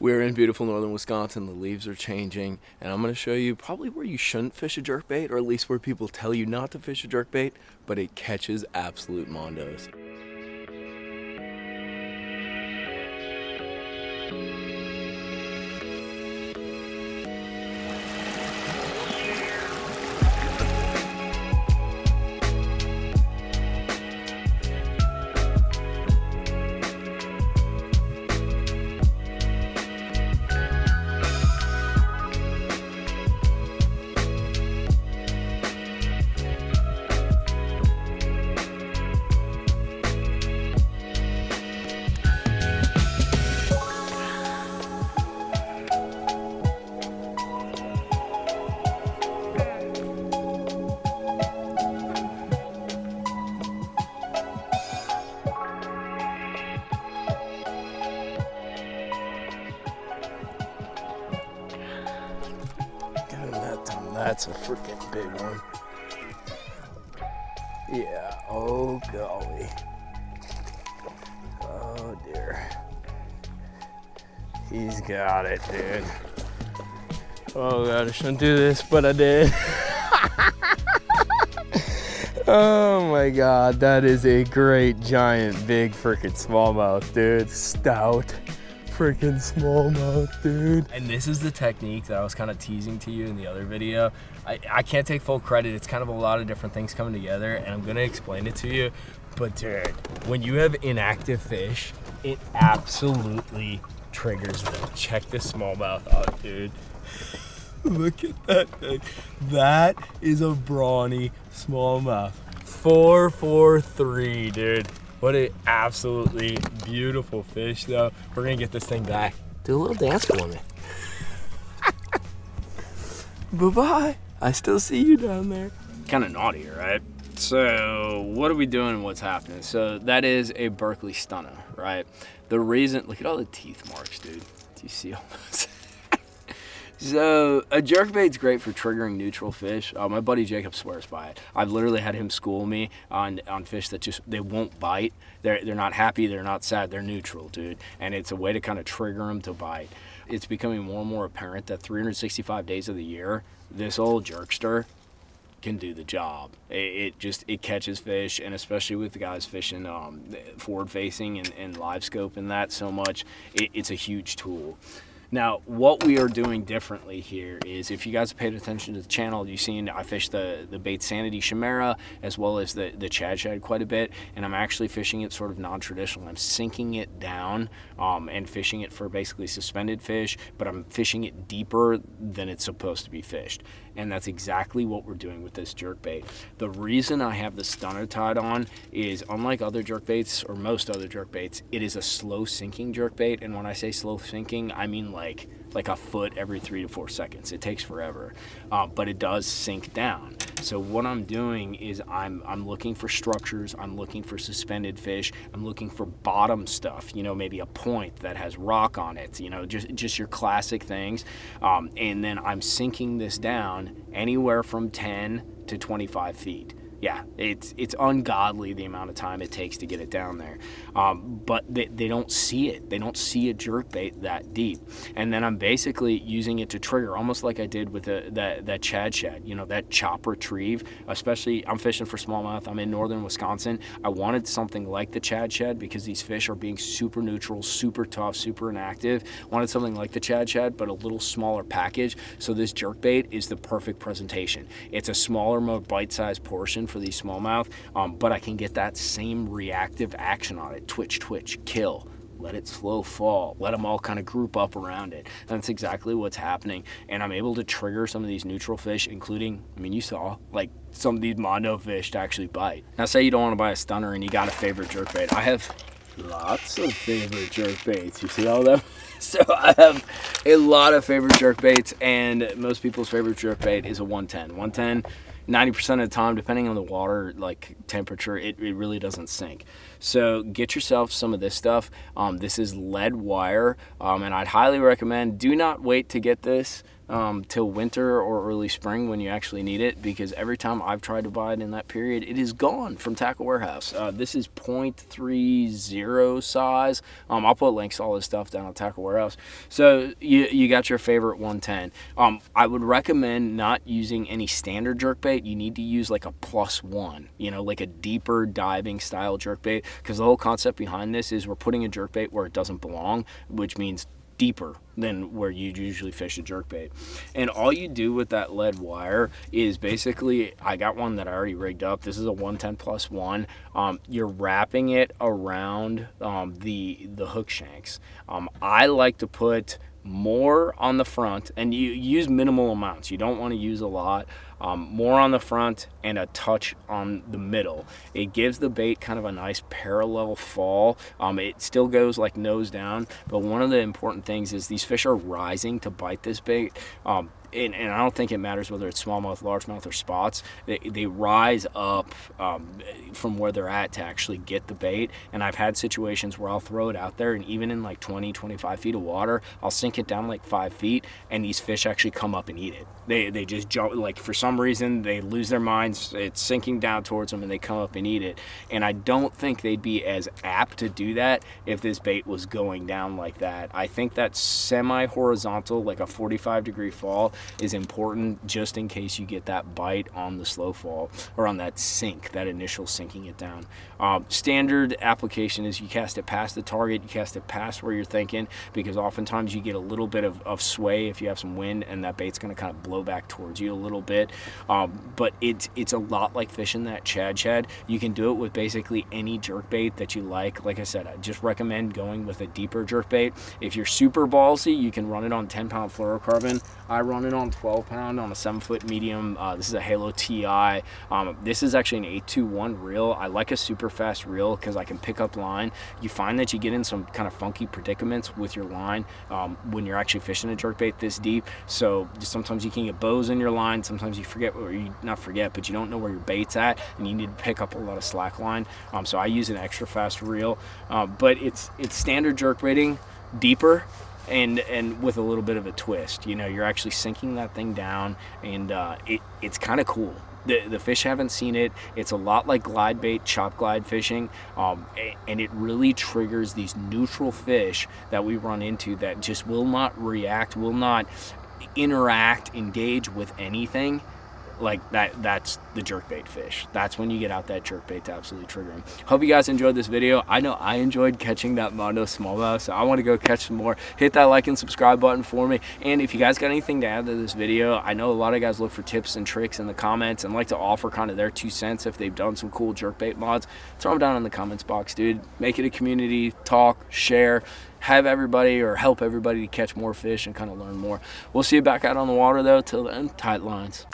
We're in beautiful northern Wisconsin. The leaves are changing, and I'm going to show you probably where you shouldn't fish a jerkbait, or at least where people tell you not to fish a jerkbait, but it catches absolute mondos. That's a freaking big one. Yeah, oh golly. Oh dear. He's got it, dude. Oh god, I shouldn't do this, but I did. Oh my god, that is a great, giant, big freaking smallmouth, dude. Stout. Freaking smallmouth, dude. And this is the technique that I was kind of teasing to you in the other video. I can't take full credit. It's kind of a lot of different things coming together, and I'm gonna explain it to you. But dude, when you have inactive fish, it absolutely triggers them. Check this smallmouth out, dude. Look at that thing. That is a brawny smallmouth. 443, dude. What an absolutely beautiful fish, though. We're gonna get this thing back. Do a little dance for me. Bye-bye. I still see you down there. Kind of naughty, right? So what are we doing and what's happening? So that is a Berkeley stunner, right? The reason, look at all the teeth marks, dude. Do you see all those? So a jerkbait's great for triggering neutral fish. My buddy Jacob swears by it. I've literally had him school me on fish that just, they won't bite. They're not happy, they're not sad, they're neutral, dude. And it's a way to kind of trigger them to bite. It's becoming more and more apparent that 365 days of the year, this old jerkster can do the job. It catches fish, and especially with the guys fishing forward facing and live scope and that so much, it's a huge tool. Now, what we are doing differently here is, if you guys have paid attention to the channel, you've seen I fish the Bait Sanity Chimera as well as the Chad Shad quite a bit, and I'm actually fishing it sort of non-traditional. I'm sinking it down and fishing it for basically suspended fish, but I'm fishing it deeper than it's supposed to be fished. And that's exactly what we're doing with this jerkbait. The reason I have the stunner tied on is, unlike other jerkbaits or most other jerkbaits, it is a slow sinking jerkbait. And when I say slow sinking, I mean like a foot every 3 to 4 seconds. It takes forever, but it does sink down. So what I'm doing is I'm looking for structures, I'm looking for suspended fish, I'm looking for bottom stuff, you know, maybe a point that has rock on it, you know, just your classic things. And then I'm sinking this down anywhere from 10 to 25 feet. Yeah, it's ungodly the amount of time it takes to get it down there. But they don't see it. They don't see a jerkbait that deep. And then I'm basically using it to trigger, almost like I did with that Chad Shad, you know, that chop retrieve. Especially, I'm fishing for smallmouth. I'm in northern Wisconsin. I wanted something like the Chad Shad because these fish are being super neutral, super tough, super inactive. Wanted something like the Chad Shad, but a little smaller package. So this jerkbait is the perfect presentation. It's a smaller, more bite-sized portion for these smallmouth, but I can get that same reactive action on it. Twitch, twitch, kill, let it slow fall, let them all kind of group up around it. And that's exactly what's happening. And I'm able to trigger some of these neutral fish, including, I mean, you saw like some of these mondo fish to actually bite. Now say you don't want to buy a stunner and you got a favorite jerkbait. I have lots of favorite jerkbaits. You see all of them? So I have a lot of favorite jerkbaits, and most people's favorite jerkbait is a 110. 110, 90% of the time, depending on the water like temperature, it really doesn't sink. So get yourself some of this stuff. This is lead wire, and I'd highly recommend, do not wait to get this till winter or early spring when you actually need it, because every time I've tried to buy it in that period, it is gone from Tackle Warehouse. This is 0.30 size. I'll put links to all this stuff down on Tackle Warehouse. So you got your favorite 110. I would recommend not using any standard jerkbait. You need to use like a +1, you know, like a deeper diving style jerkbait, because the whole concept behind this is we're putting a jerkbait where it doesn't belong, which means deeper than where you usually fish a jerkbait. And all you do with that lead wire is basically, I got one that I already rigged up. This is a 110 +1. You're wrapping it around the hook shanks. I like to put more on the front, and you use minimal amounts. You don't want to use a lot. More on the front and a touch on the middle. It gives the bait kind of a nice parallel fall. It still goes like nose down, but one of the important things is these fish are rising to bite this bait. And I don't think it matters whether it's smallmouth, largemouth, or spots. They rise up from where they're at to actually get the bait. And I've had situations where I'll throw it out there, and even in like 20, 25 feet of water, I'll sink it down like 5 feet, and these fish actually come up and eat it. They just jump, like for some reason, they lose their minds. It's sinking down towards them, and they come up and eat it. And I don't think they'd be as apt to do that if this bait was going down like that. I think that semi-horizontal, like a 45-degree fall, is important just in case you get that bite on the slow fall or on that sink, that initial sinking it down. Standard application is you cast it past the target, you cast it past where you're thinking, because oftentimes you get a little bit of sway if you have some wind, and that bait's going to kind of blow back towards you a little bit. But it's a lot like fishing that Chad Shad. You can do it with basically any jerkbait that you like. Like I said, I just recommend going with a deeper jerkbait. If you're super ballsy, you can run it on 10-pound fluorocarbon. I run it on 12-pound on a 7-foot medium. This is a Halo TI. This is actually an 821 reel. I like a super fast reel because I can pick up line. You find that you get in some kind of funky predicaments with your line when you're actually fishing a jerkbait this deep. So sometimes you can get bows in your line. Sometimes you forget, or you not forget, but you don't know where your bait's at, and you need to pick up a lot of slack line. So I use an extra fast reel, but it's standard jerkbaiting, deeper, and with a little bit of a twist. You know, you're actually sinking that thing down, and it's kind of cool. The fish haven't seen it. It's a lot like glide bait, chop glide fishing, and it really triggers these neutral fish that we run into that just will not react, will not interact, engage with anything. Like that's the jerkbait fish. That's when you get out that jerkbait to absolutely trigger them. Hope you guys enjoyed this video. I know I enjoyed catching that Mondo smallmouth, so I want to go catch some more. Hit that like and subscribe button for me. And if you guys got anything to add to this video, I know a lot of guys look for tips and tricks in the comments and like to offer kind of their 2 cents if they've done some cool jerkbait mods. Throw them down in the comments box, dude. Make it a community. Talk, share, have everybody, or help everybody to catch more fish and kind of learn more. We'll see you back out on the water though. Till then, tight lines.